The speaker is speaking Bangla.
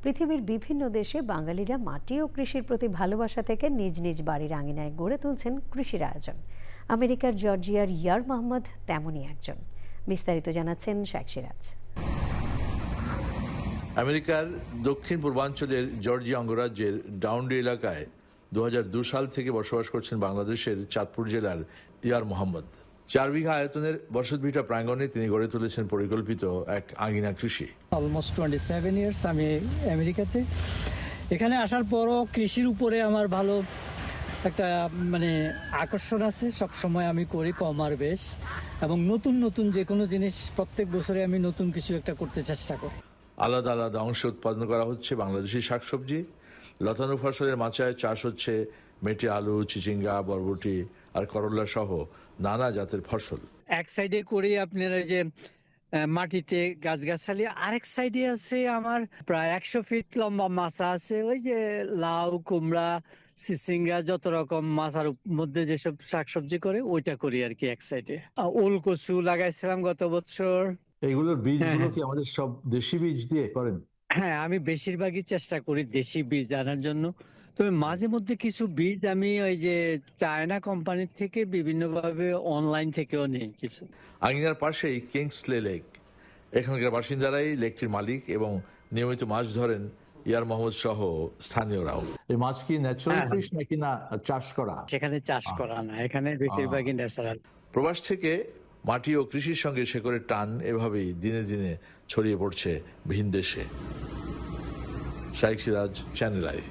পৃথিবীর বিভিন্ন দেশে বাঙালিরা মাটি ও কৃষির প্রতি ভালোবাসা থেকে নিজ নিজ বাড়ির আঙিনায় গড়ে তুলছেন কৃষির আয়োজন। আমেরিকার জর্জিয়ার ইয়ার মোহাম্মদ তেমনই একজন। বিস্তারিত জানাচ্ছেন শেখ সিরাজ। আমেরিকার দক্ষিণ পূর্বাঞ্চলের জর্জিয়া অঙ্গরাজ্যের ডাউনডি এলাকায় 2002 সাল থেকে বসবাস করছেন বাংলাদেশের চাঁদপুর জেলার ইয়ার মোহাম্মদ। 4 বিঘা আয়তনের বসতভিটা প্রাঙ্গণে তিনি গড়ে তুলেছেন পরিকল্পিত এক আঙিনা কৃষি। অলমোস্ট 27 ইয়ার্স আমি আমেরিকাতে। এখানে আসার পরও কৃষির উপরে আমার ভালো একটা আকর্ষণ আছে। সব সময় আমি করি কম আর বেশ, এবং নতুন নতুন যে কোনো জিনিস প্রত্যেক বছরে আমি নতুন কিছু একটা করতে চেষ্টা করি। আলাদা আলাদা অংশে উৎপাদন করা হচ্ছে বাংলাদেশি শাকসবজি। লতানো ফসলের মাচায় চাষ হচ্ছে মেটে আলু, চিচিঙ্গা, বরবটি আর করলা সহ নানা জাতের ফসল। এক সাইডে করি আপনার ওই যে মাটিতে গাছগাছালি, আরেক সাইডে আছে আমার প্রায় 100 ফিট লম্বা মাচা আছে। ওই যে লাউ, কুমড়া, চিচিঙ্গা, যত রকম মাচার মধ্যে যেসব শাকসবজি করে ওইটা করি আর কি। এক সাইডে ওল কচু লাগাইছিলাম গত বছর। এইগুলোর বীজগুলো কি আমাদের সব দেশি বীজ দিয়ে করেন? হ্যাঁ, আমি বেশিরভাগই চেষ্টা করি দেশি বীজ আনার জন্য। তবে মাঝে মধ্যে কিছু বীজ আমি ওই যে চায়না কোম্পানির থেকে বিভিন্নভাবে অনলাইন থেকেও নেই কিছু। আঙিনার পাশেই কিংসলে লেক। এখানকার বাসিন্দারাই লেকটির মালিক এবং নিয়মিত মাছ ধরেন ইয়ার মোহাম্মদ সহ স্থানীয়রাও। এই মাছ কি ন্যাচারাল ফিশ নাকি না চাষ করা? সেখানে চাষ করা না, এখানে বেশিরভাগই ন্যাচারাল। প্রবাস থেকে মাটি ও কৃষির সঙ্গে শেকড়ের টান এভাবেই দিনে দিনে ছড়িয়ে পড়ছে ভিন দেশে। Sheikh Siraj, channel I.